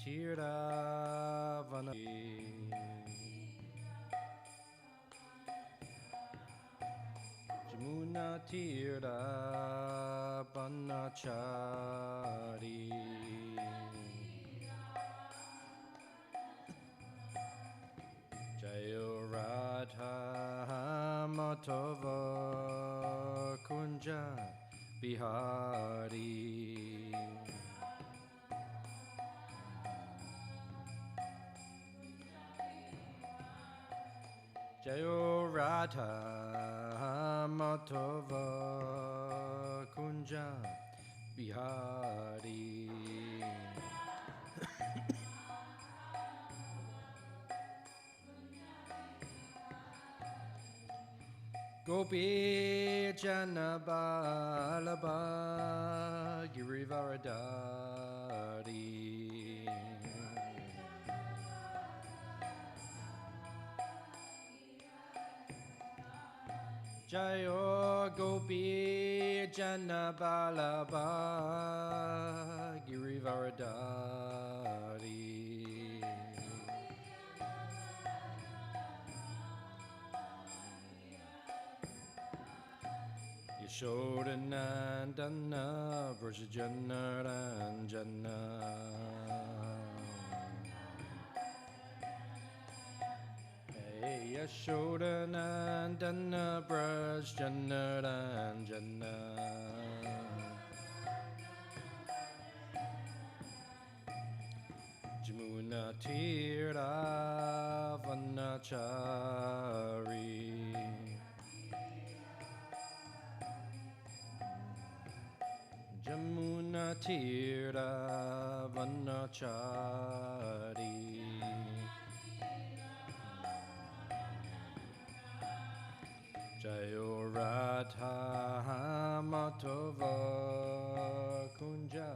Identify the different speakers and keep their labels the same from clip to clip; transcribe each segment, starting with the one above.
Speaker 1: Tiravana Jamuna Tira Brahmachari Jayo Radha Matava Kunja Bihari Jayo Radha Matava Kunja Bihari Gopi Janabalaba Girivaradari Jayo Gopi Janabalaba Girivaradari Yashodanandana Vrajajanaranjana Hey Yashodanandana Vrajajanaranjana Jamuna Tira Vanachari Jamuna Tira Vanachari Jayo Radha Matava Kunja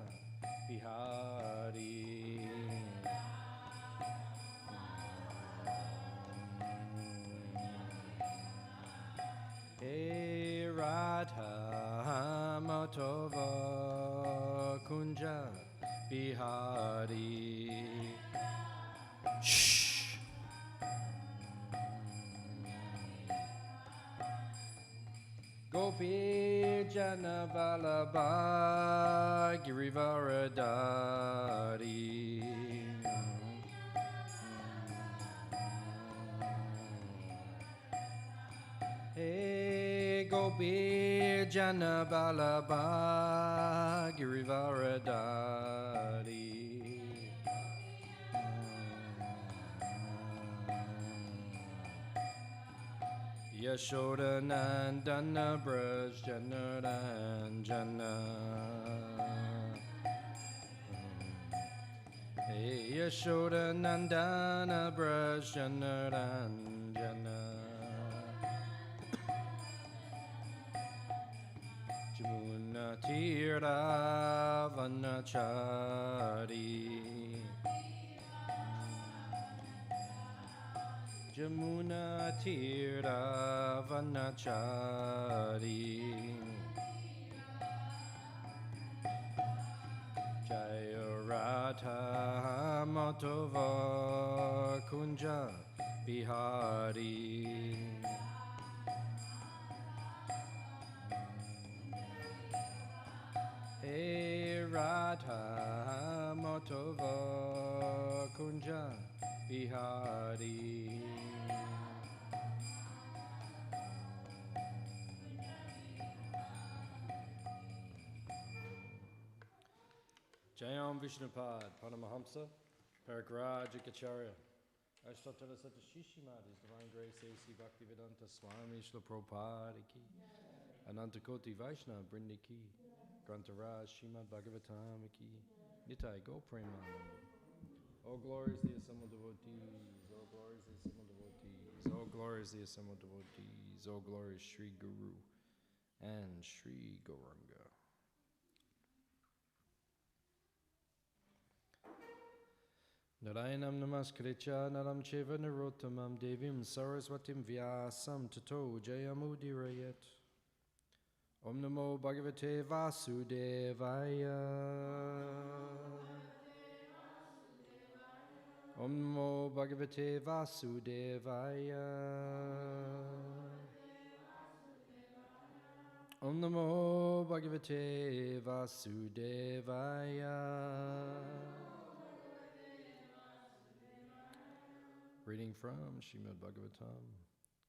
Speaker 1: Bihari Hey Radha Matava Kunja Bihari Shh. Gopi Janavalabha Girivaradari Hey Gopi Janabalaba Girivaradari Yashodanandana Brajjanaranjana Hey Yashodanandana Brajjanaranjana Jamuna Tira Vanachari Jamuna Tira Vanachari Jaya Radha Matava Kunja Bihari Hey Radha Matava Kunja Bihari Jayam Vishnupad Paramahamsa Paragraj Acharya Ashtatara Sata Shishimad His Divine Grace A.C. Bhaktivedanta Swami Shla Prabhupada Ki Anantakoti Vaishnava Brindi Ki Grantaraj Śrīmad Bhāgavatam Ki Nitai Go Premanand All glories the assembled devotees, all glories the assembled devotees, all glories the assembled devotees, all glories Sri Guru and Sri Gauranga. Narayanam namaskritya naram cheva narottamam devim saraswatim vyasam tato jayamudirayat. Om namo bhagavate vasudevaya. Om Namo Bhagavate Vasudevaya. Om Namo Bhagavate Vasudevaya. Reading from Śrīmad Bhāgavatam,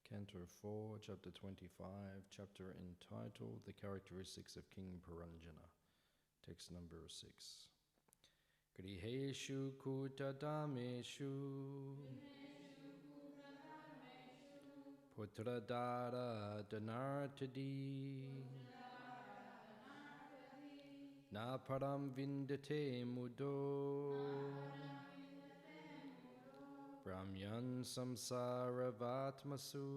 Speaker 1: Canto 4, Chapter 25, chapter entitled The Characteristics of King Puranjana. Text number 6. Griheshu kutadameshu putradara danartadi na param vindate mudo brahmyan samsara vatmasu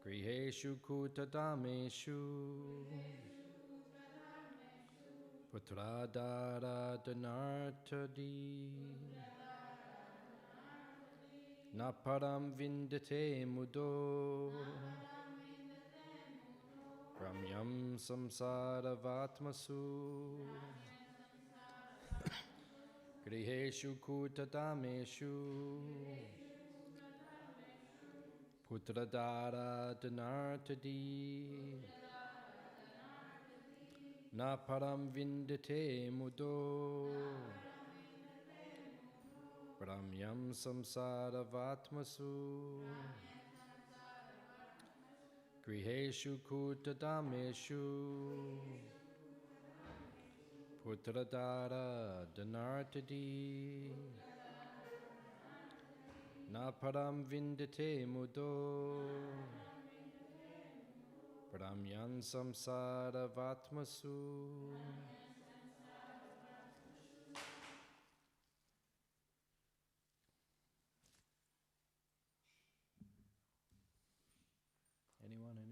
Speaker 1: griheshu kutadameshu putradara danartadi na param vindate mudo brahmyam samsara vatmasu griheshu kutadameshu putradara danartadi na param vindate mudo brahmyam samsara vatmasu griheshu kutadameshu putradara danartadi na param vindate mudo brahmyan samsara vatmasu. Anyone?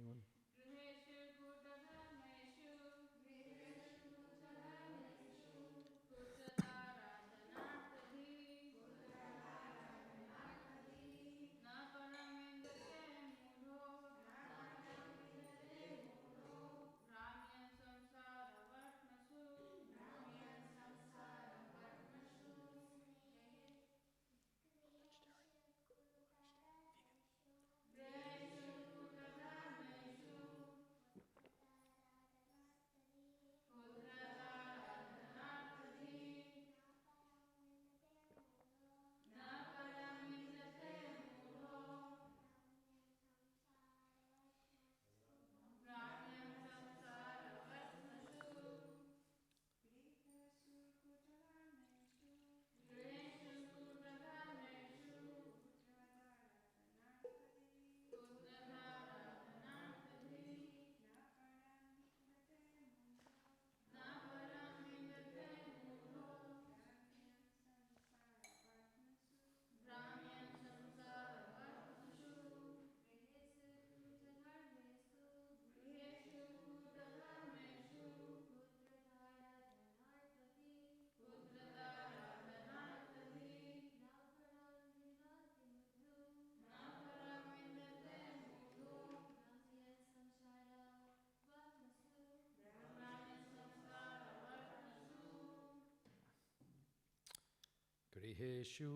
Speaker 1: Griheshu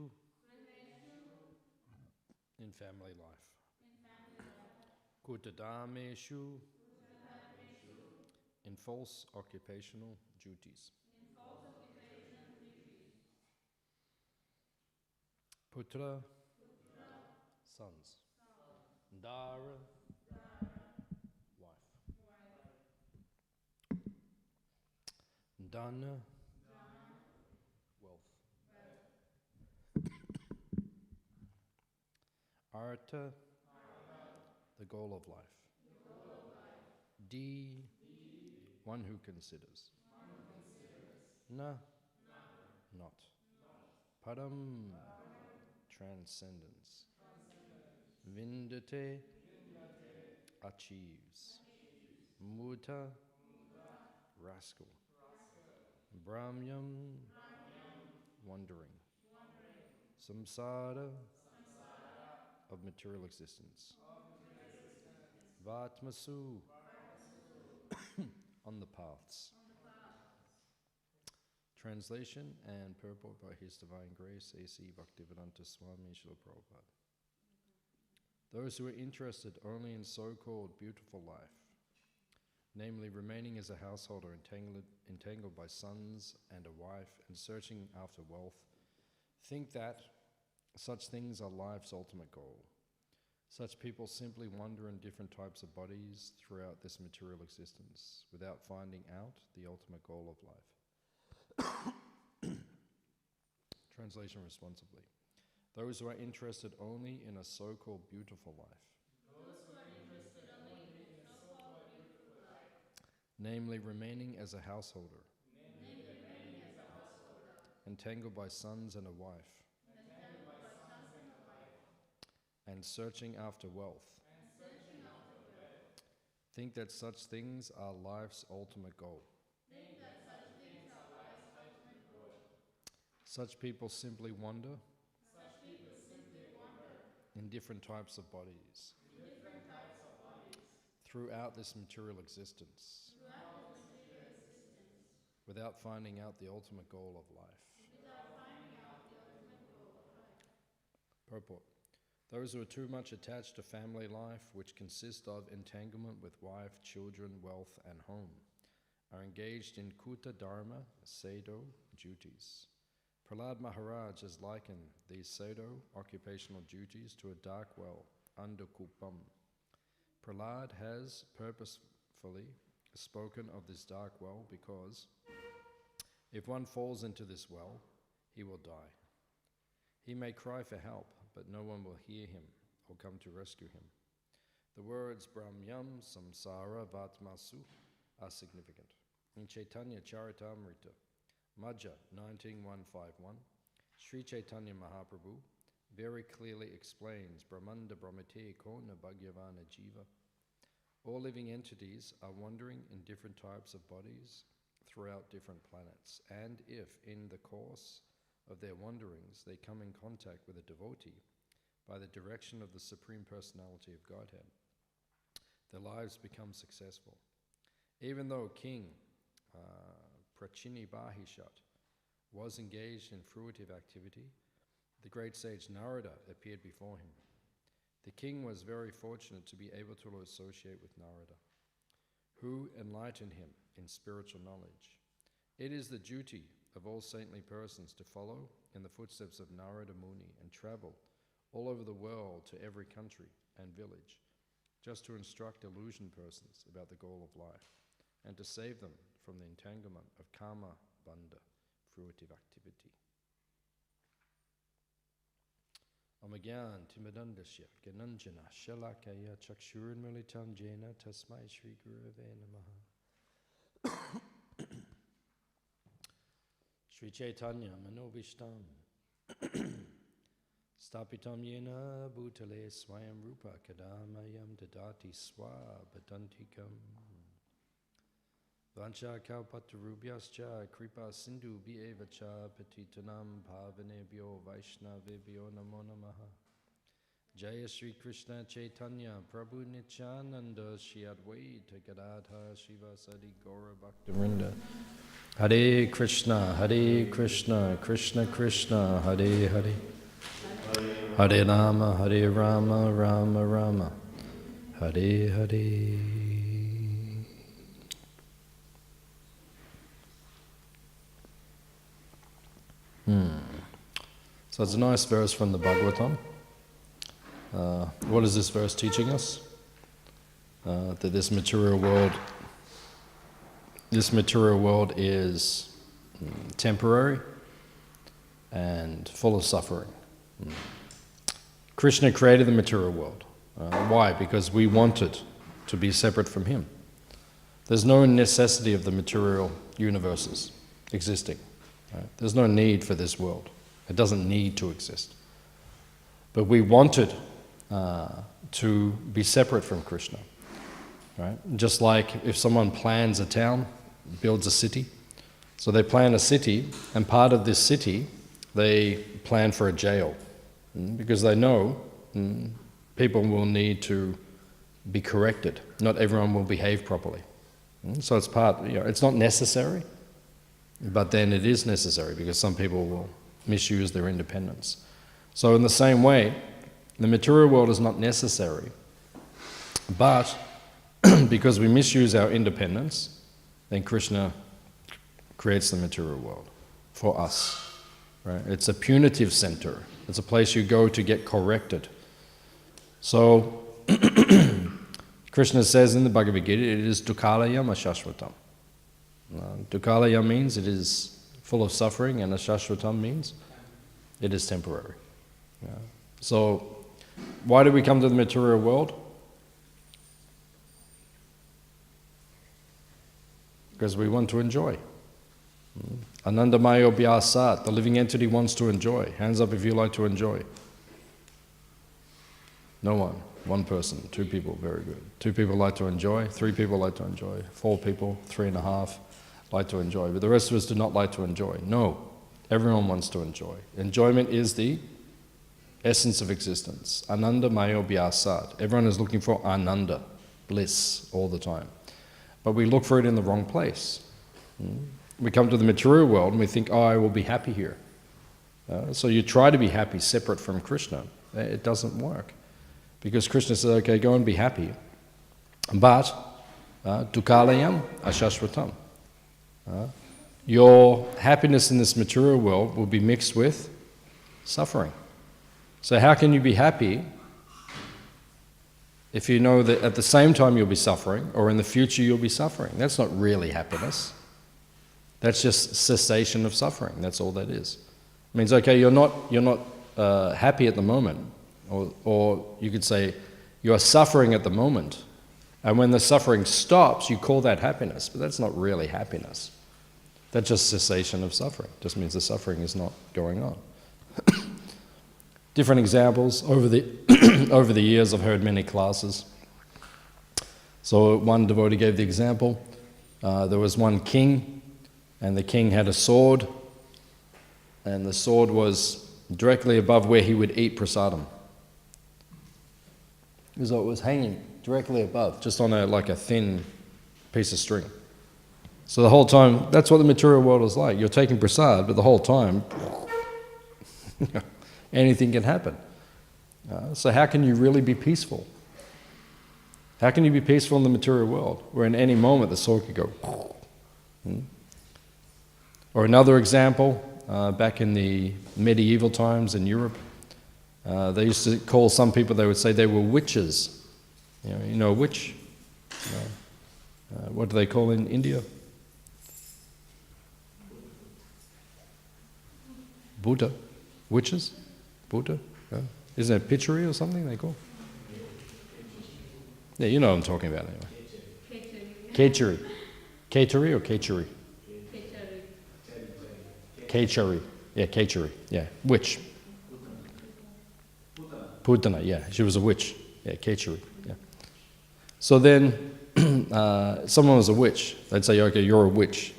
Speaker 1: in family life. Kutadameshu in false occupational duties. Putra, sons. Dara, wife. Dana, wealth. Artha, the goal of life. D, one who considers. Na, not. Param, transcendence. Vindate, achieves. Muta, rascal. Brahmyam, wandering. Samsara, of material existence. Vatmasu, on the paths. Translation and purport by His Divine Grace, A.C. Bhaktivedanta Swami Srila Prabhupada. Those who are interested only in so-called beautiful life, namely remaining as a householder entangled by sons and a wife and searching after wealth, think that such things are life's ultimate goal. Such people simply wander in different types of bodies throughout this material existence without finding out the ultimate goal of life. Translation responsibly. Those who are interested only in a so-called beautiful life, namely remaining as a householder, entangled by sons and a wife, and searching after wealth, think that such things are life's ultimate goal. Such people simply wander in different types of bodies throughout this material existence without finding out the ultimate goal of life. Purport. Those who are too much attached to family life, which consists of entanglement with wife, children, wealth, and home, are engaged in kuta dharma, sado, duties. Prahlad Maharaj has likened these sado, occupational duties, to a dark well, andakupam. Prahlad has purposefully spoken of this dark well because if one falls into this well, he will die. He may cry for help, but no one will hear him or come to rescue him. The words Brahmyam Samsara Vatmasu are significant. In Chaitanya Charitamrita, Majja 19151, Sri Chaitanya Mahaprabhu very clearly explains Brahmanda Brahmate Kona Bhagyavana Jiva. All living entities are wandering in different types of bodies throughout different planets, and if in the course of their wanderings they come in contact with a devotee by the direction of the Supreme Personality of Godhead, their lives become successful. Even though King Prachinibahishat was engaged in fruitive activity, the great sage Narada appeared before him. The king was very fortunate to be able to associate with Narada, who enlightened him in spiritual knowledge. It is the duty of all saintly persons to follow in the footsteps of Narada Muni and travel all over the world to every country and village, just to instruct illusion persons about the goal of life and to save them from the entanglement of karma bandha, fruitive activity. Omagyan timadandasya gananjana shalakaya chakshurunmilitam jena tasmai Shri Gurave namaha. Shri Chaitanya Manobishtam Stapitam yena bhutale swayam rupa kadamayam dadati swabadantikam Vancha kalpatarubhyascha kripa sindhu bhyevacha patitanam bhavanebhyo vaishnavebhyo namo namaha. Jaya Shri Krishna Chaitanya Prabhu Nityananda Shri Advaita Gadadhara Shivasadi Gaura Bhaktivinoda. Hare Krishna, Krishna Krishna, Hare Hare. Hare Rama, Rama Rama, Hare Hare. So it's a nice verse from the Bhagavatam. What is this verse teaching us? That this material world is temporary and full of suffering. Krishna created the material world. Why? Because we wanted to be separate from him. There's no necessity of the material universes existing. Right? There's no need for this world. It doesn't need to exist. But we wanted to be separate from Krishna. Right? Just like if someone plans a town, builds a city. So they plan a city, and part of this city, they plan for a jail. Because they know people will need to be corrected. Not everyone will behave properly. So it's part, it's not necessary, But then it is necessary because some people will misuse their independence. So in the same way, the material world is not necessary, but because we misuse our independence, then Krishna creates the material world for us. Right? It's a punitive center. It's a place you go to get corrected. So Krishna says in the Bhagavad Gita, it is dukkhalayam ashashvatam. Dukkhalayam means it is full of suffering, and ashashvatam means it is temporary. Yeah. So why do we come to the material world? Because we want to enjoy. Anandamayo bhyasat, the living entity wants to enjoy. Hands up if you like to enjoy. No one. One person. 2 people. Very good. 2 people like to enjoy. 3 people like to enjoy. 4 people, 3.5 like to enjoy. But the rest of us do not like to enjoy. No. Everyone wants to enjoy. Enjoyment is the essence of existence. Ananda mayo bhyasat. Everyone is looking for ananda, bliss, all the time. But we look for it in the wrong place. We come to the material world and we think, oh, I will be happy here. So you try to be happy separate from Krishna. It doesn't work. Because Krishna says, okay, go and be happy. But, dukkhalayam ashashvatam. Your happiness in this material world will be mixed with suffering. So how can you be happy if you know that at the same time you'll be suffering, or in the future you'll be suffering? That's not really happiness. That's just cessation of suffering. That's all that is. It means, okay, you're not happy at the moment, or you could say you are suffering at the moment, and when the suffering stops, you call that happiness, but that's not really happiness. That's just cessation of suffering. It just means the suffering is not going on. Different examples over the over the years. I've heard many classes. So one devotee gave the example. There was one king, and the king had a sword, and the sword was directly above where he would eat prasadam. So it was hanging directly above, just on like a thin piece of string. So the whole time, that's what the material world is like. You're taking prasad, but the whole time, anything can happen. So how can you really be peaceful? How can you be peaceful in the material world, where in any moment the sword could go? Or another example, back in the medieval times in Europe, they used to call some people, they would say they were witches. You know a witch? What do they call in India? Buddha. Witches? Buddha? Isn't it pitchery or something they call? Yeah, you know what I'm talking about anyway. Kechery. Kechery or kechery? Kechery. Yeah, kechery. Yeah, witch. Putana, yeah, she was a witch. Yeah, kechery. Yeah. So then, someone was a witch. They'd say, okay, you're a witch.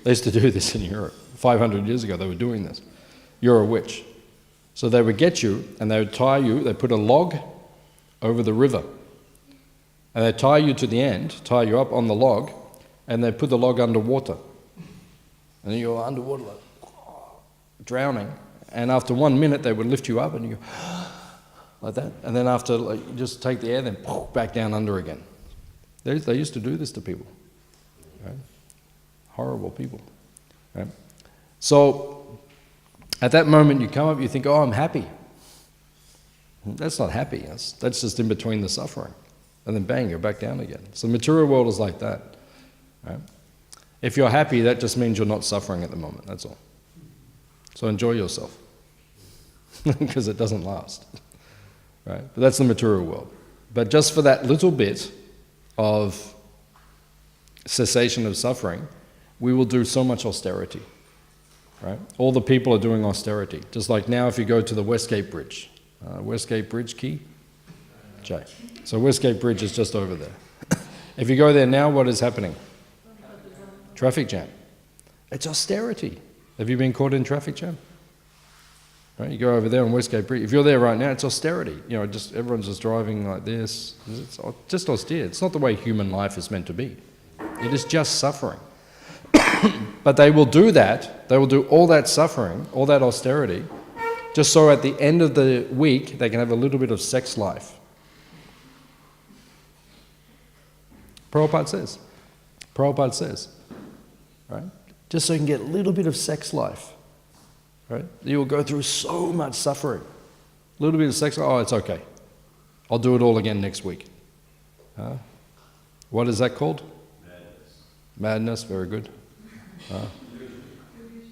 Speaker 1: They used to do this in Europe. 500 years ago, they were doing this. You're a witch. So they would get you, and they would tie you, they'd put a log over the river. And they'd tie you to the end, tie you up on the log, and they'd put the log underwater. And you're underwater, like, drowning. And after 1 minute, they would lift you up, and you go, like that. And then after, like, you just take the air, then back down under again. They used to do this to people. Right? Horrible people. Right? So, at that moment you come up, you think, oh, I'm happy. That's not happy. That's just in between the suffering. And then bang, you're back down again. So the material world is like that. Right? If you're happy, that just means you're not suffering at the moment, that's all. So enjoy yourself. Because it doesn't last. Right? But that's the material world. But just for that little bit of cessation of suffering, we will do so much austerity. Right? All the people are doing austerity. Just like now if you go to the Westgate Bridge. Westgate Bridge, Key? Jay. So Westgate Bridge is just over there. If you go there now, what is happening? Traffic jam. It's austerity. Have you been caught in traffic jam? Right? You go over there on Westgate Bridge. If you're there right now, it's austerity. You know, just everyone's just driving like this. It's just austere. It's not the way human life is meant to be. It is just suffering. But they will do that, they will do all that suffering, all that austerity, just so at the end of the week they can have a little bit of sex life. Prabhupada says, right? Just so you can get a little bit of sex life, right? You will go through so much suffering. A little bit of sex life, oh, it's okay. I'll do it all again next week. What is that called? Madness, very good.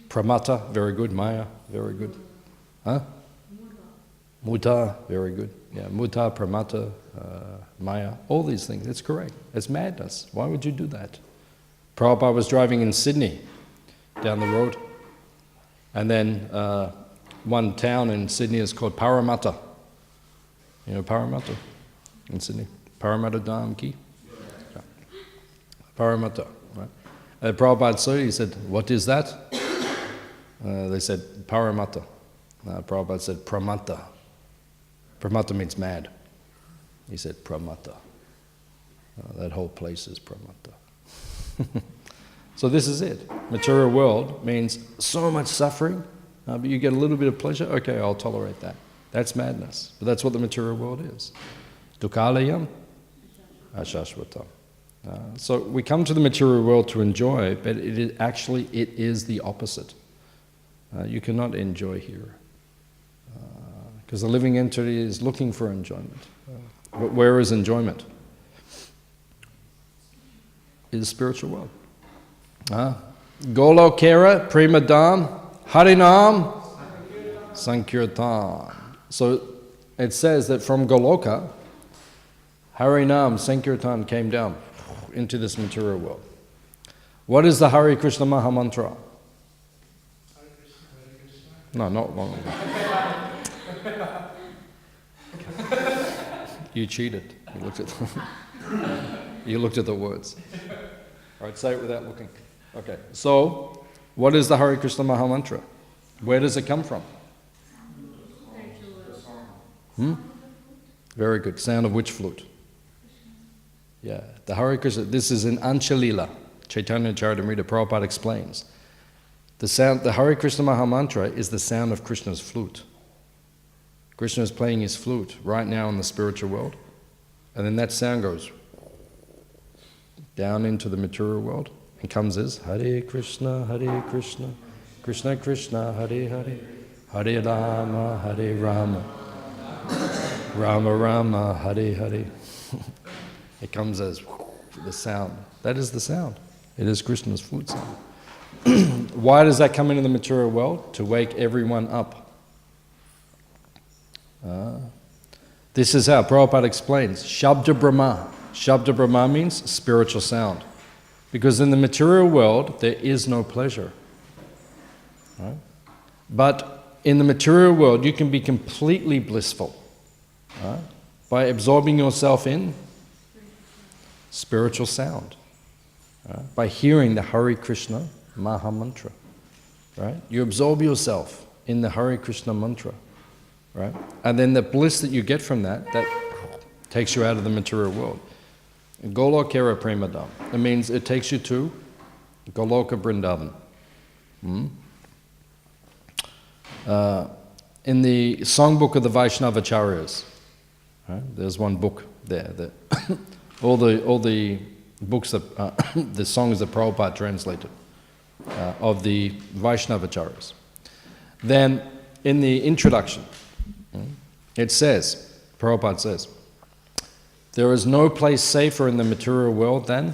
Speaker 1: Pramata, very good. Maya, very good. Muta, very good. Yeah, muta, pramata, maya, all these things. It's correct. It's madness. Why would you do that? Prabhupada was driving in Sydney, down the road, and then one town in Sydney is called Parramatta. You know Parramatta in Sydney? Parramatta Dham Ki? Yeah. Parramatta, right? Prabhupada saw it, he said, what is that? They said, Parramatta. Prabhupada said, Pramata. Pramata means mad. He said, Pramata. That whole place is Pramata. So this is it. Material world means so much suffering, but you get a little bit of pleasure, okay, I'll tolerate that. That's madness. But that's what the material world is. Dukkalayam ashashvatam. So we come to the material world to enjoy, but it is the opposite. You cannot enjoy here. Because the living entity is looking for enjoyment. But where is enjoyment? In the spiritual world. Golokera, Premadam, Harinam, Sankirtan. So it says that from Goloka, Harinam, Sankirtan came down into this material world. What is the Hare Krishna Maha Mantra? No, not one. You cheated. You looked at the words. All right, say it without looking. Okay, so what is the Hare Krishna Maha Mantra? Where does it come from? Very good. Sound of which flute? Yeah, the Hare Krishna. This is in Anchalila. Chaitanya Charitamrita. Prabhupada explains. The Hare Krishna Maha Mantra is the sound of Krishna's flute. Krishna is playing his flute right now in the spiritual world, and then that sound goes down into the material world and comes as Hare Krishna, Krishna Krishna, Hare Hare, Hare Rama, Hare Rama, Rama Rama, Hare Hare. It comes as the sound. That is the sound. It is Krishna's flute sound. Why does that come into the material world? To wake everyone up. This is how Prabhupada explains. Shabda Brahma. Shabda Brahma means spiritual sound. Because in the material world, there is no pleasure. Right? But in the material world, you can be completely blissful. Right? By absorbing yourself in spiritual sound. Right? By hearing the Hare Krishna Maha Mantra. Right? You absorb yourself in the Hare Krishna mantra. Right? And then the bliss that you get from that takes you out of the material world. Golokera Premadam. It means it takes you to Goloka Vrindavan. In the songbook of the Vaishnava-acharyas, right, there's one book there that all the books that the songs that Prabhupada translated of the Vaishnava-acharyas. Then in the introduction, it says, Prabhupada says, there is no place safer in the material world than,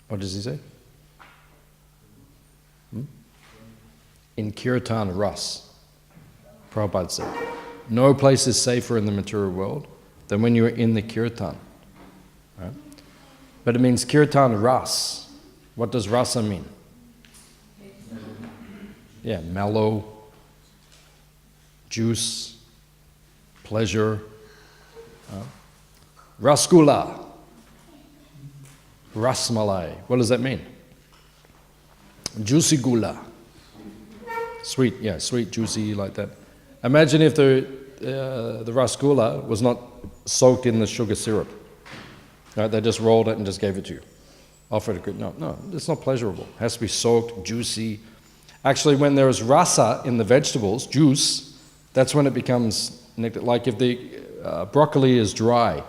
Speaker 1: what does he say? In Kirtan Ras. Prabhupada said, no place is safer in the material world than when you're in the Kirtan. Right? But it means Kirtan Ras. What does rasa mean? Yeah, mellow, juice, pleasure. Rasgula, rasmalai. What does that mean? Juicy gula. Sweet, yeah, sweet, juicy, like that. Imagine if the rasgula was not soaked in the sugar syrup. Right, they just rolled it and just gave it to you. offer to Krishna. No, it's not pleasurable. It has to be soaked, juicy. Actually, when there is rasa in the vegetables, juice, that's when it becomes nectar. Like if the broccoli is dry,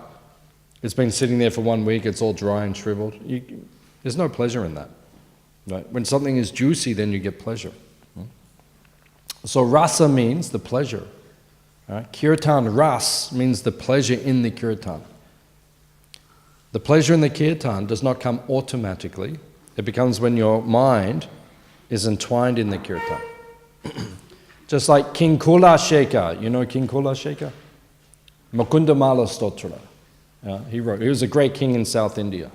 Speaker 1: it's been sitting there for 1 week, it's all dry and shriveled. There's no pleasure in that. Right? When something is juicy, then you get pleasure. So rasa means the pleasure. Right? Kirtan ras means the pleasure in the kirtan. The pleasure in the kirtan does not come automatically. It becomes when your mind is entwined in the kirtan. Just like King Kula Shekar. You know King Kula Shekar? Mukunda Mala Stotra. He was a great king in South India.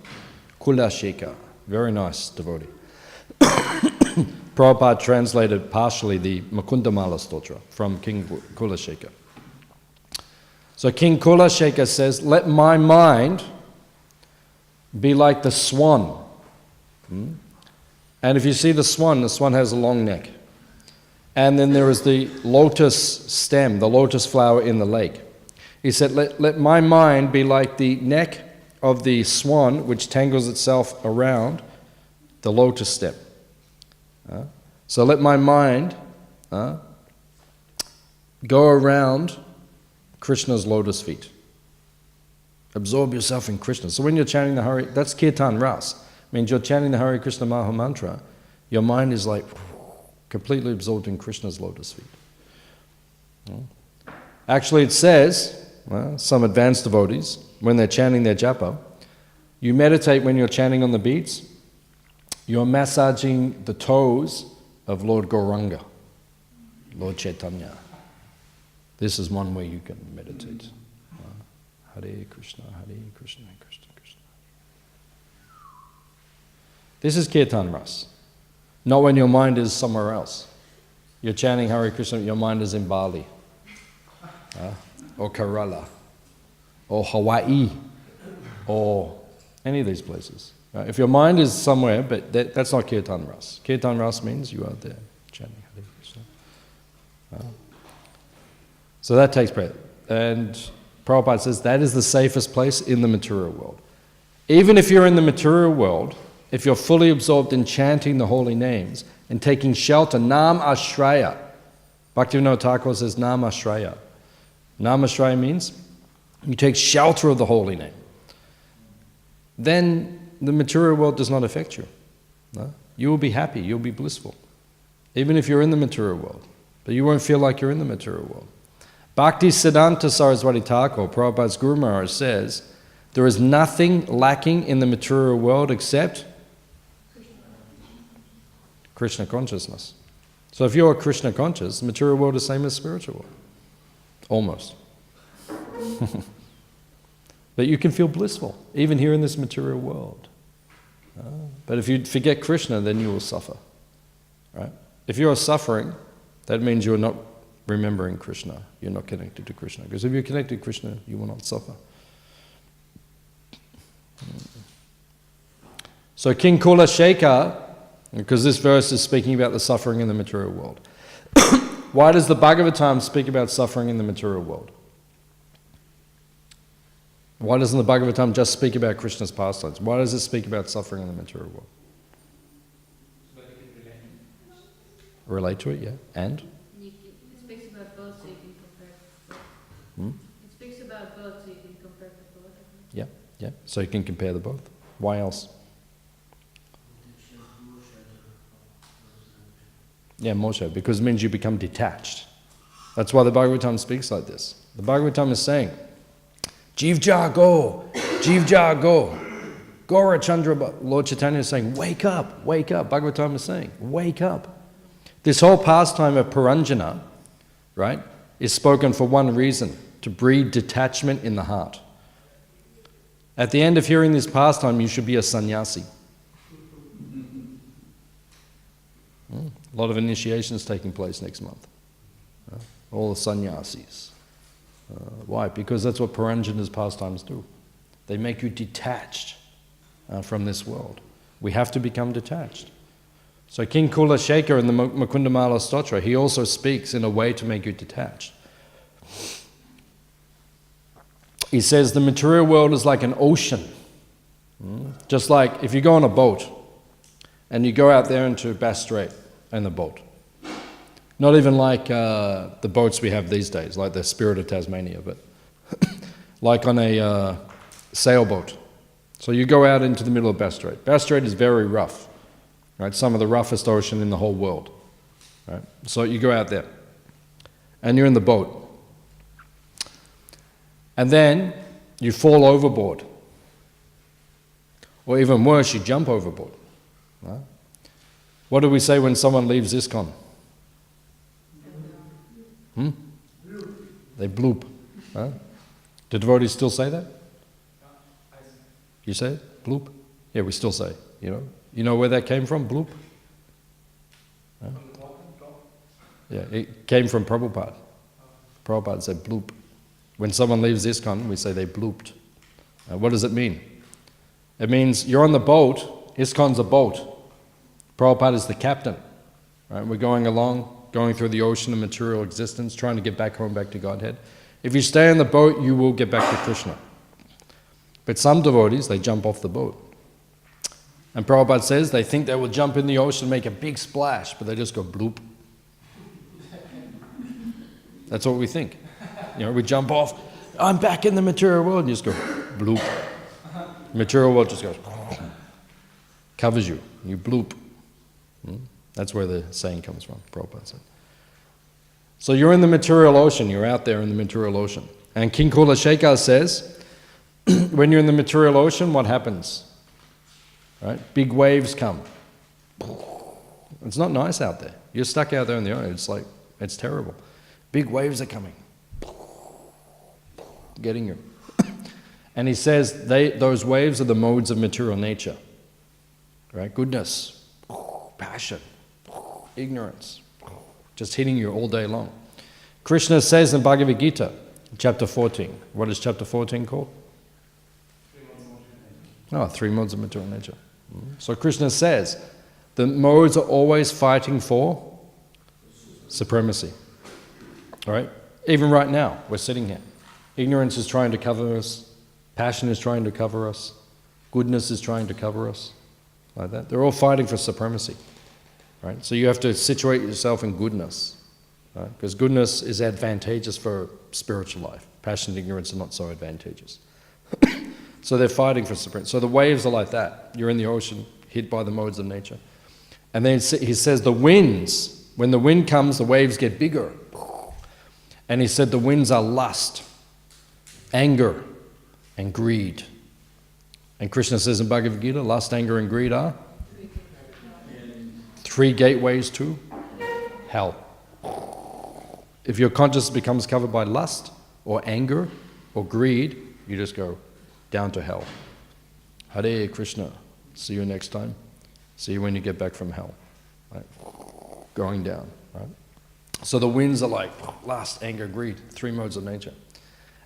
Speaker 1: Kula Shekar. Very nice devotee. Prabhupada translated partially the Mukunda Mala Stotra from King Kula Shekar. So King Kula Shekar says, let my mind be like the swan. And if you see the swan has a long neck. And then there is the lotus stem, the lotus flower in the lake. He said, let my mind be like the neck of the swan which tangles itself around the lotus stem. So let my mind go around Krishna's lotus feet. Absorb yourself in Krishna. So when you're chanting the Hare, that's Kirtan Ras. Means you're chanting the Hare Krishna Maha Mantra, your mind is like completely absorbed in Krishna's lotus feet. Actually it says, some advanced devotees, when they're chanting their japa, you meditate when you're chanting on the beads, you're massaging the toes of Lord Gauranga, Lord Chaitanya. This is one way you can meditate. Hare Krishna, Hare Krishna, Krishna Krishna. This is Kirtan Ras. Not when your mind is somewhere else. You're chanting Hare Krishna, your mind is in Bali, or Kerala, or Hawaii, or any of these places. If your mind is somewhere, but that's not Kirtan Ras. Kirtan Ras means you are there chanting Hare Krishna. So that takes place. And Prabhupada says that is the safest place in the material world. Even if you're in the material world, if you're fully absorbed in chanting the holy names and taking shelter, Nam Ashraya. Bhaktivedanta Thakur says Nam Ashraya. Nam Ashraya means you take shelter of the holy name. Then the material world does not affect you. No? You will be happy, you'll be blissful. Even if you're in the material world. But you won't feel like you're in the material world. Bhaktisiddhanta Saraswati Thakur, Prabhupada's Guru Maharaj, says, there is nothing lacking in the material world except Krishna consciousness. So if you're Krishna conscious, the material world is the same as spiritual world. Almost. But you can feel blissful, even here in this material world. But if you forget Krishna, then you will suffer. Right? If you are suffering, that means you are not remembering Krishna. You're not connected to Krishna. Because if you're connected to Krishna, you will not suffer. So King Kula Shekar, because this verse is speaking about the suffering in the material world. Why does the Bhagavatam speak about suffering in the material world? Why doesn't the Bhagavatam just speak about Krishna's pastimes? Why does it speak about suffering in the material world?
Speaker 2: So that you can
Speaker 1: Relate to it, yeah. And?
Speaker 3: It speaks about both, so you can compare both. It speaks about both, so you can compare both.
Speaker 1: Yeah, yeah. So you can compare the both. Why else? Yeah, Moshe, because it means you become detached. That's why the Bhagavatam speaks like this. The Bhagavatam is saying, Jivja go, Jivja go. Gaura Chandra, Lord Chaitanya is saying, wake up, wake up. Bhagavatam is saying, wake up. This whole pastime of Paranjana, right, is spoken for one reason, to breed detachment in the heart. At the end of hearing this pastime, you should be a sannyasi. A lot of initiations taking place next month. All the sannyasis. Why? Because that's what Paranjana's pastimes do. They make you detached from this world. We have to become detached. So King Kula Shekar in the Mukundamala Stotra, he also speaks in a way to make you detached. He says the material world is like an ocean. Just like if you go on a boat and you go out there into Bass Strait in the boat. Not even like the boats we have these days, like the Spirit of Tasmania, but like on a sailboat. So you go out into the middle of Bass Strait. Bass Strait is very rough, right? Some of the roughest ocean in the whole world, right? So you go out there and you're in the boat. And then you fall overboard. Or even worse, you jump overboard. Right? What do we say when someone leaves ISKCON? They bloop. Right? Do devotees still say that? You say it? Bloop? Yeah, we still say it, you know. You know where that came from, bloop? Huh? Yeah, it came from Prabhupada. Prabhupada said bloop. When someone leaves ISKCON, we say they blooped. What does it mean? It means you're on the boat, ISKCON's a boat. Prabhupada is the captain. Right? We're going along, going through the ocean of material existence, trying to get back home, back to Godhead. If you stay on the boat, you will get back to Krishna. But some devotees, they jump off the boat. And Prabhupada says they think they will jump in the ocean, make a big splash, but they just go bloop. That's what we think. You know, we jump off, I'm back in the material world, and you just go bloop. The material world just goes, covers you, you bloop. That's where the saying comes from, Prabhupada said. So you're in the material ocean, you're out there in the material ocean. And King Kulashekar says, when you're in the material ocean, what happens? Right? Big waves come. It's not nice out there. You're stuck out there in the ocean, it's like, it's terrible. Big waves are coming. Getting you. And he says those waves are the modes of material nature. Right? Goodness, passion, ignorance, just hitting you all day long. Krishna says in Bhagavad Gita, chapter 14, what is chapter 14 called? 3 modes of material nature. So Krishna says the modes are always fighting for supremacy. All right? Even right now, we're sitting here. Ignorance is trying to cover us. Passion is trying to cover us. Goodness is trying to cover us. Like that. They're all fighting for supremacy. Right? So you have to situate yourself in goodness. Right? Because goodness is advantageous for spiritual life. Passion and ignorance are not so advantageous. So they're fighting for supremacy. So the waves are like that. You're in the ocean, hit by the modes of nature. And then he says the winds, when the wind comes, the waves get bigger. And he said the winds are lust, anger, and greed. And Krishna says in Bhagavad Gita, lust, anger, and greed are 3 gateways to hell. If your consciousness becomes covered by lust, or anger, or greed, you just go down to hell. Hare Krishna. See you next time. See you when you get back from hell. Right? Going down. Right? So the winds are like lust, anger, greed, 3 modes of nature.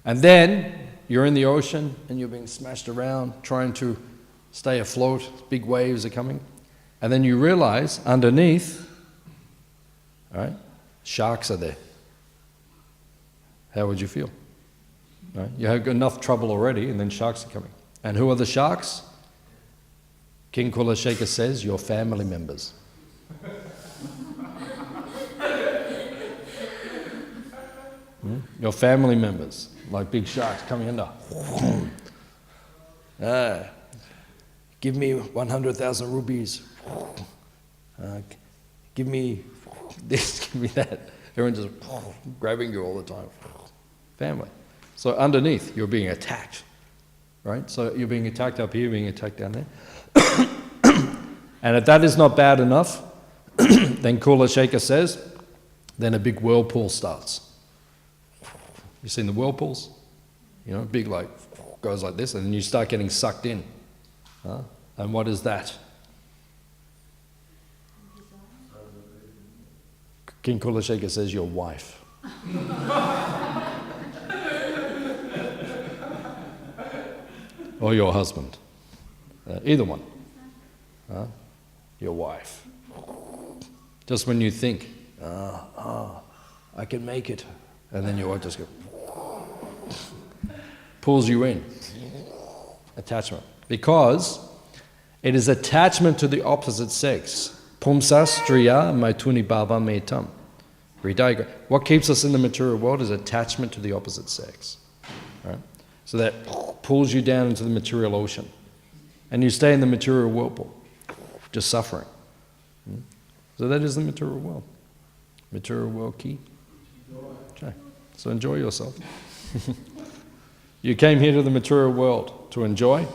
Speaker 1: And then you're in the ocean and you're being smashed around, trying to stay afloat. Big waves are coming. And then you realize underneath, right, sharks are there. How would you feel? Right? You have enough trouble already and then sharks are coming. And who are the sharks? King Kulashekar says, your family members. Your family members, like big sharks coming under. Give me 100,000 rupees. Give me this, give me that. Everyone just grabbing you all the time. Family. So underneath, you're being attacked. Right? So you're being attacked up here, you're being attacked down there. And if that is not bad enough, then Kulashekar says, then a big whirlpool starts. You seen the whirlpools? You know, big like, goes like this, and then you start getting sucked in. And what is that? King Kulashekar says, your wife. Or your husband. Either one. Your wife. Just when you think, I can make it, and then your wife just goes, pulls you in. Attachment. Because it is attachment to the opposite sex. Pumsa striya maituni bhava metam. What keeps us in the material world is attachment to the opposite sex. Right? So that pulls you down into the material ocean. And you stay in the material whirlpool, just suffering. So that is the material world. Material world key. Okay. So enjoy yourself. You came here to the material world to enjoy,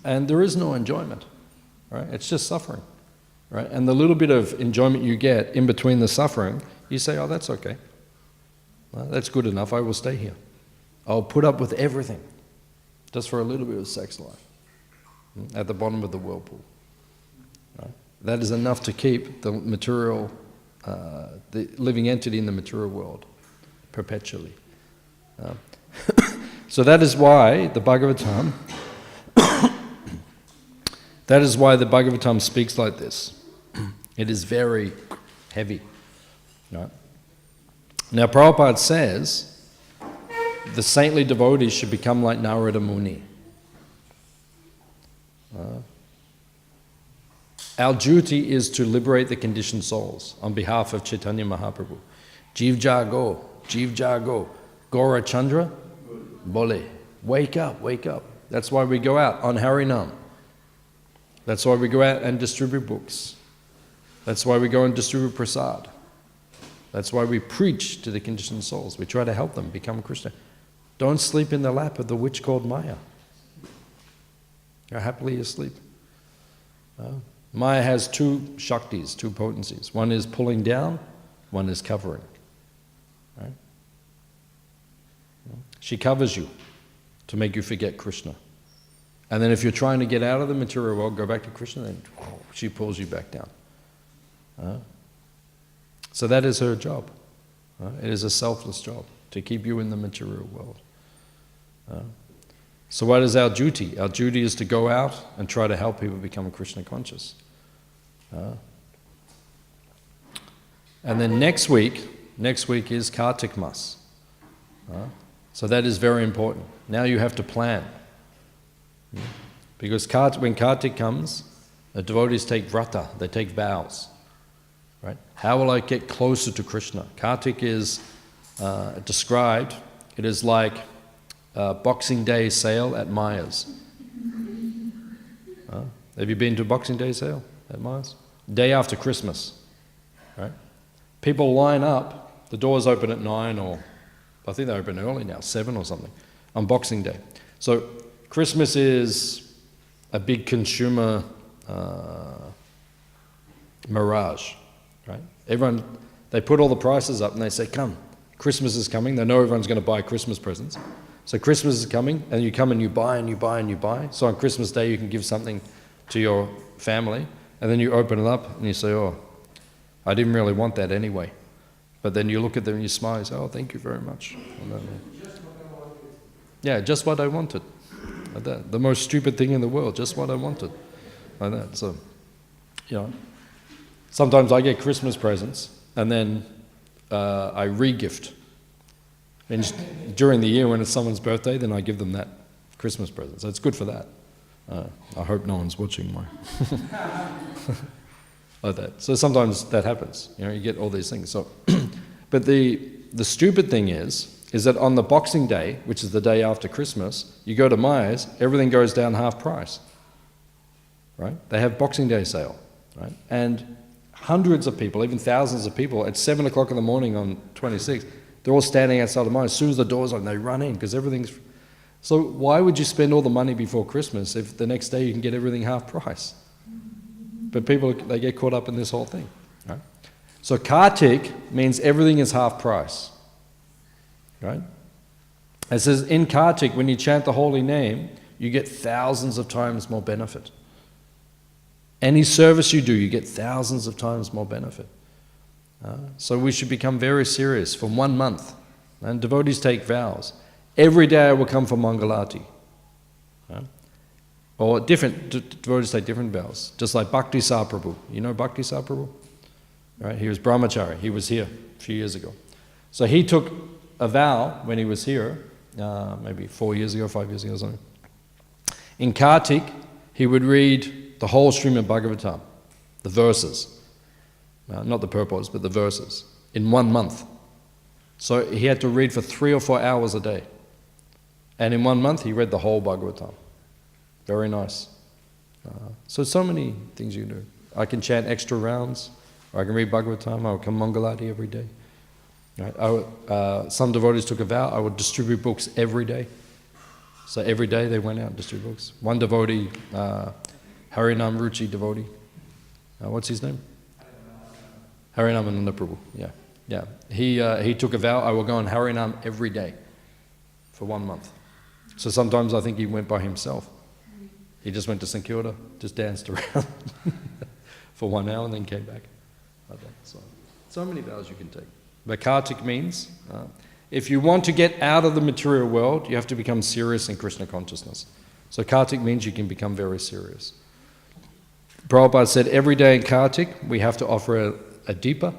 Speaker 1: and there is no enjoyment. Right? It's just suffering. Right? And the little bit of enjoyment you get in between the suffering, you say, oh, that's okay. Well, that's good enough, I will stay here. I'll put up with everything, just for a little bit of sex life, at the bottom of the whirlpool. Right? That is enough to keep the material, the living entity in the material world perpetually. So that is why the Bhagavatam, that is why the Bhagavatam speaks like this. It is very heavy. Right? Now Prabhupada says the saintly devotees should become like Narada Muni. Our duty is to liberate the conditioned souls on behalf of Chaitanya Mahaprabhu. Jeev Jago, Jeev Jago, Gaura Chandra, Bole. Wake up, wake up. That's why we go out on Harinam. That's why we go out and distribute books. That's why we go and distribute prasad. That's why we preach to the conditioned souls. We try to help them become Krishna. Don't sleep in the lap of the witch called Maya. You're happily asleep. Maya has two shaktis, two potencies. One is pulling down, one is covering. Right? She covers you to make you forget Krishna. And then if you're trying to get out of the material world, go back to Krishna, then she pulls you back down. So that is her job. It is a selfless job to keep you in the material world. So what is our duty? Our duty is to go out and try to help people become Krishna conscious. And then next week is Kartik Mas. So that is very important. Now you have to plan. Because when Kartik comes, the devotees take vrata, they take vows. Right? How will I get closer to Krishna? Kartik is described, it is like Boxing Day sale at Myers. Have you been to Boxing Day sale at Myers? Day after Christmas. Right? People line up, the doors open at 9 or I think they open early now, 7 or something, on Boxing Day. So Christmas is a big consumer mirage. Right? Everyone, they put all the prices up and they say, come, Christmas is coming. They know everyone's going to buy Christmas presents. So Christmas is coming and you come and you buy and you buy and you buy. So on Christmas Day you can give something to your family and then you open it up and you say, oh, I didn't really want that anyway. But then you look at them and you smile and say, oh, thank you very much. Yeah, just what I wanted. Like that. The most stupid thing in the world, just what I wanted. Like that. So, you know. Sometimes I get Christmas presents and then I re-gift. And during the year when it's someone's birthday, then I give them that Christmas present. So it's good for that. I hope no one's watching my... like that. So sometimes that happens. You know, you get all these things. So, but the stupid thing is that on the Boxing Day, which is the day after Christmas, you go to Myers, everything goes down half price. Right? They have Boxing Day sale. Right? And hundreds of people, even thousands of people, at 7 o'clock in the morning on 26th, they're all standing outside of mine. As soon as the doors open, they run in because everything's... So why would you spend all the money before Christmas if the next day you can get everything half price? But people, they get caught up in this whole thing. Right? So Kartik means everything is half price. Right? It says in Kartik, when you chant the holy name, you get thousands of times more benefit. Any service you do, you get thousands of times more benefit. So we should become very serious for 1 month. And devotees take vows. Every day I will come for Mangalati. Or devotees take different vows. Just like Bhakti Prabhu. You know Bhakti Prabhu? Right? He was Brahmachari. He was here a few years ago. So he took a vow when he was here, maybe 4 years ago, 5 years ago or something. In Kartik, he would read the whole Śrīmad Bhāgavatam, the verses. Not the purports, but the verses, in 1 month. So he had to read for 3 or 4 hours a day. And in 1 month, he read the whole Bhagavatam. Very nice. So many things you can do. I can chant extra rounds, or I can read Bhagavatam, I would come Mangalati every day. Right? Some devotees took a vow, I would distribute books every day. So every day they went out and distributed books. One devotee, Harinam Ruchi devotee, what's his name? Harinamananda Prabhu, yeah. He took a vow, I will go on Harinam every day for 1 month. So sometimes I think he went by himself. He just went to St. Kilda, just danced around for 1 hour and then came back. So many vows you can take. But Kartik means, if you want to get out of the material world, you have to become serious in Krishna consciousness. So Kartik means you can become very serious. Prabhupada said every day in Kartik we have to offer a deepa,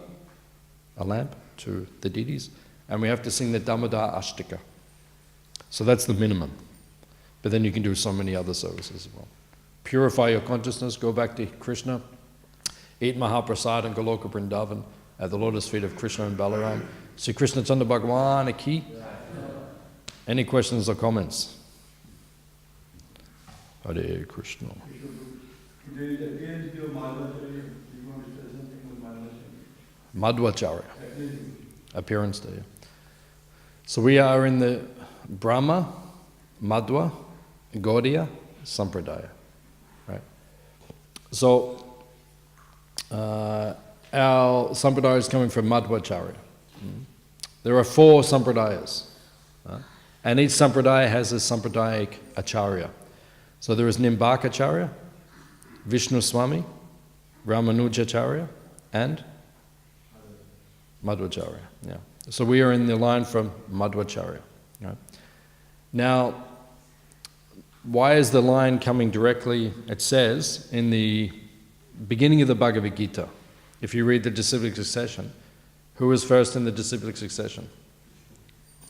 Speaker 1: a lamp, to the deities, and we have to sing the Damodar Ashtika. So that's the minimum. But then you can do so many other services as well. Purify your consciousness, go back to Krishna, eat Mahaprasad and Goloka Vrindavan at the lotus feet of Krishna and Balaram. Sri Krishna Chandra Bhagwan ki. Any questions or comments? Hare Krishna. Madhvacharya. Appearance day. So we are in the Brahma, Madhva, Gaudiya, Sampradaya. Right? So our Sampradaya is coming from Madhvacharya. There are 4 Sampradayas. And each Sampradaya has a Sampradayic Acharya. So there is Nimbakacharya, Vishnu Swami, Ramanujacharya, and Madhvacharya. Yeah. So we are in the line from Madhvacharya. Right? Now, why is the line coming directly? It says in the beginning of the Bhagavad Gita, if you read the disciplic succession, who is first in the disciplic succession?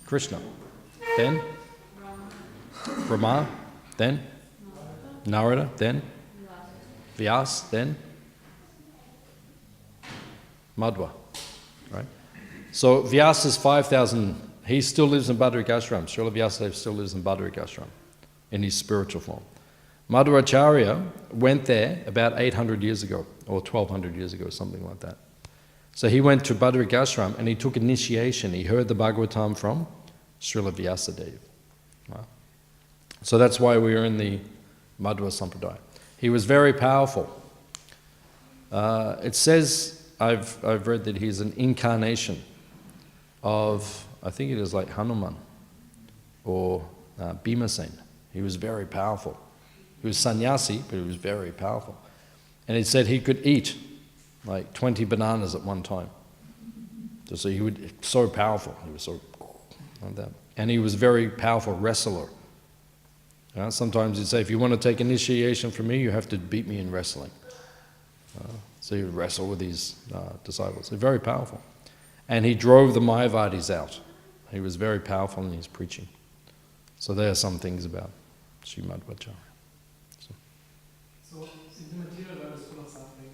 Speaker 1: Krishna. Then Brahma. Then Narada. Then Vyas. Then Madhva. Right? So Vyas is 5,000. He still lives in Bhadrakashram. Srila Vyasadeva still lives in Bhadrakashram in his spiritual form. Madhvacharya went there about 800 years ago, or 1200 years ago, something like that. So he went to Bhadrakashram and he took initiation. He heard the Bhagavatam from Srila Vyasadeva. Wow. So that's why we are in the Madhva Sampradaya. He was very powerful. It says, I've read that he's an incarnation of, I think it is like Hanuman or Bhimasen. He was very powerful. He was sannyasi, but he was very powerful. And it said he could eat like 20 bananas at one time. So he would, so powerful. He was so like that. And he was a very powerful wrestler. Sometimes he'd say, if you want to take initiation from me, you have to beat me in wrestling. So he would wrestle with his disciples. They're very powerful. And he drove the Mayavadis out. He was very powerful in his preaching. So there are some things about Śrīmad Bhāgavatam.
Speaker 2: So if the material world is full of suffering,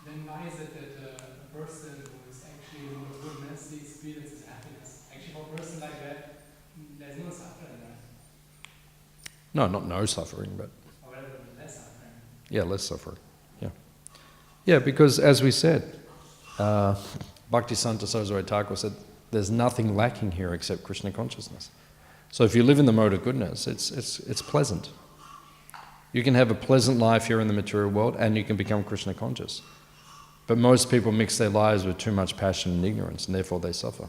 Speaker 2: then why is it that a person who is actually in the goodness, he experiences happiness? Actually, for a person like that, there's no suffering, right?
Speaker 1: No, not no suffering, but...
Speaker 2: Or whatever, less suffering.
Speaker 1: Yeah, less suffering. Yeah. Yeah, because as we said, Bhaktisanta Saraswati Thakur said, there's nothing lacking here except Krishna consciousness. So if you live in the mode of goodness, it's pleasant. You can have a pleasant life here in the material world and you can become Krishna conscious. But most people mix their lives with too much passion and ignorance, and therefore they suffer.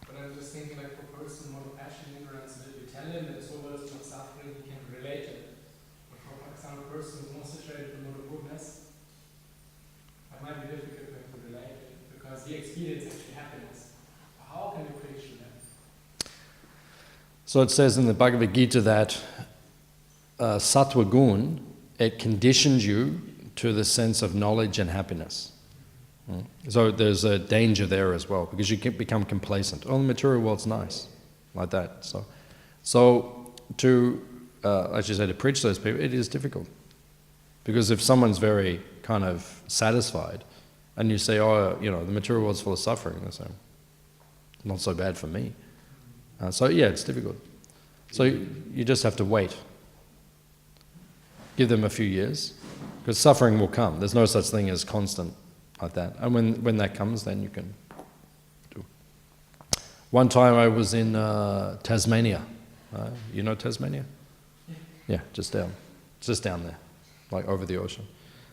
Speaker 2: But I'm just thinking, like, for a person with passion and ignorance, if you tell him that this whole world is not suffering, he can relate it. But for example, a person who's more situated in the mode of goodness, it might be difficult for him to relate it, because he experiences actually happiness. How can you preach that?
Speaker 1: So it says in the Bhagavad Gita that sattva gun, it conditions you to the sense of knowledge and happiness. So there's a danger there as well, because you can become complacent. Oh, the material world's nice, like that. So to as you say, to preach to those people, it is difficult. Because if someone's very kind of satisfied, and you say, oh, you know, the material world's full of suffering, they say, not so bad for me. So yeah, it's difficult. So you just have to wait. Give them a few years, because suffering will come. There's no such thing as constant like that. And when that comes, then you can do. One time I was in Tasmania. You know Tasmania? Yeah, just down there, like over the ocean.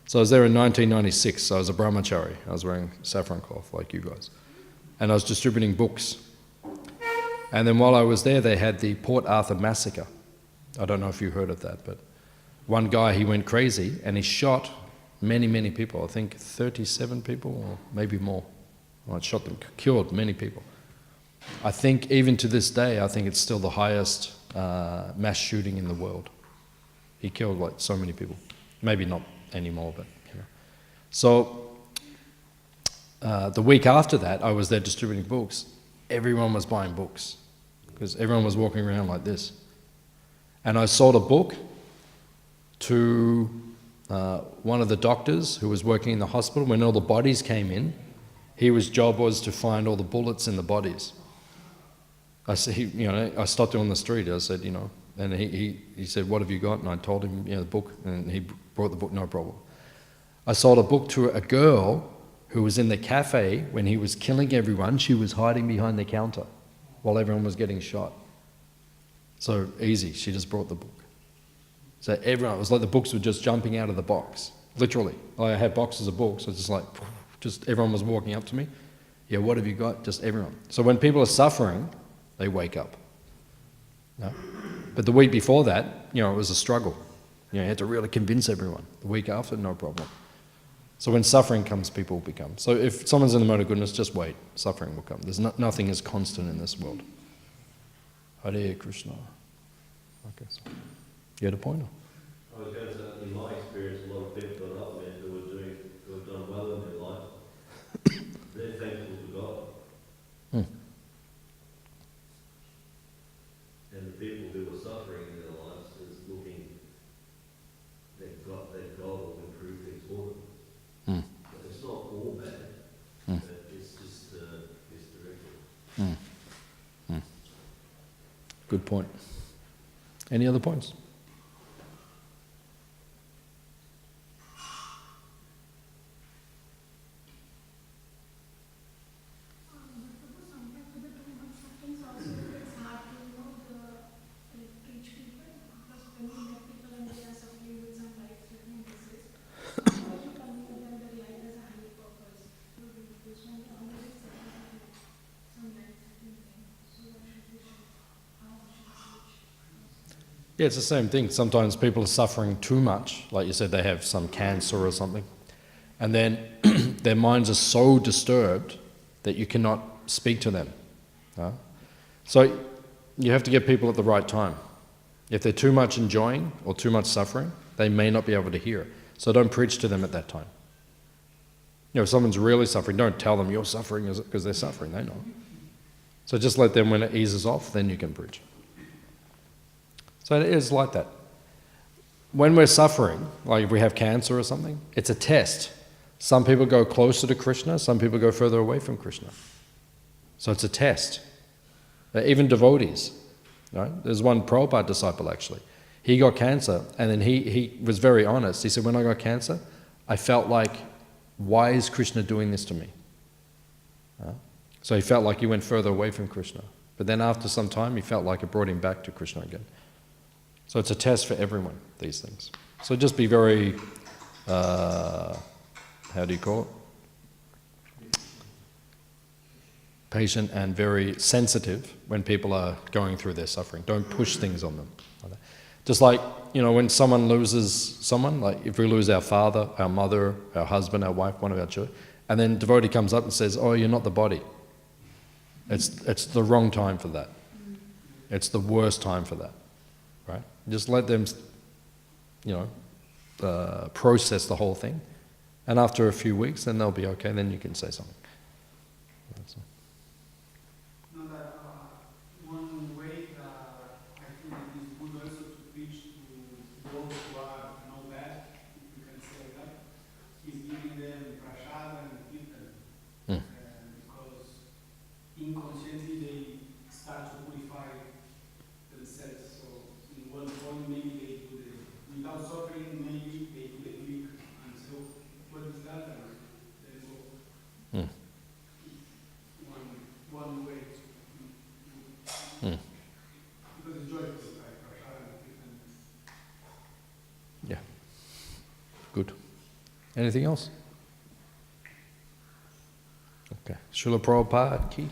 Speaker 1: So I was there in 1996. So I was a Brahmachari. I was wearing saffron cloth like you guys. And I was distributing books. And then while I was there, they had the Port Arthur massacre. I don't know if you heard of that, but one guy, he went crazy and he shot many, many people. I think 37 people or maybe more. Well, shot them, killed many people. I think even to this day, I think it's still the highest mass shooting in the world. He killed like so many people. Maybe not anymore, but you know. So the week after that, I was there distributing books. Everyone was buying books because everyone was walking around like this. And I sold a book to one of the doctors who was working in the hospital. When all the bodies came in, his job was to find all the bullets in the bodies. I stopped him on the street. I said, you know, and he said, what have you got? And I told him, you know, the book, and he brought the book, no problem. I sold a book to a girl who was in the cafe when he was killing everyone. She was hiding behind the counter while everyone was getting shot. So easy, she just brought the book. So everyone, it was like the books were just jumping out of the box, literally. I had boxes of books, so it's just like, just everyone was walking up to me. Yeah, what have you got? Just everyone. So when people are suffering, they wake up. No? But the week before that, you know, it was a struggle. You know, you had to really convince everyone. The week after, no problem. So when suffering comes, people become. So if someone's in the mode of goodness, just wait. Suffering will come. There's nothing is constant in this world. Hare Krishna. Okay, so you had a point?
Speaker 4: I was going to say, in my experience, a lot of people that I've met who have done well in their life, they're thankful to God. And the people who are suffering in their lives is looking that God will improve things for them. But it's not all bad, but it's just misdirected.
Speaker 1: Good point. Any other points? Yeah, it's the same thing. Sometimes people are suffering too much. Like you said, they have some cancer or something. And then their minds are so disturbed that you cannot speak to them. So you have to get people at the right time. If they're too much enjoying or too much suffering, they may not be able to hear. So don't preach to them at that time. You know, if someone's really suffering, don't tell them you're suffering because they're suffering. They know. So just let them, when it eases off, then you can preach. So it is like that. When we're suffering, like if we have cancer or something, it's a test. Some people go closer to Krishna, some people go further away from Krishna. So it's a test. Even devotees, right? There's one Prabhupada disciple actually. He got cancer and then he was very honest. He said, when I got cancer, I felt like, why is Krishna doing this to me? So he felt like he went further away from Krishna. But then after some time, he felt like it brought him back to Krishna again. So it's a test for everyone, these things. So just be very, how do you call it? Patient and very sensitive when people are going through their suffering. Don't push things on them. Just like, you know, when someone loses someone, like if we lose our father, our mother, our husband, our wife, one of our children, and then devotee comes up and says, oh, you're not the body. It's the wrong time for that. It's the worst time for that. Right? Just let them, you know, process the whole thing. And after a few weeks, then they'll be okay, then you can say something.
Speaker 5: One way I think it is good also to preach without suffering, maybe they get weak. And so, what is that? There is one way to, because it's joyful, like
Speaker 1: Yeah. Good. Anything else? Okay. Srila Prabhupada ki.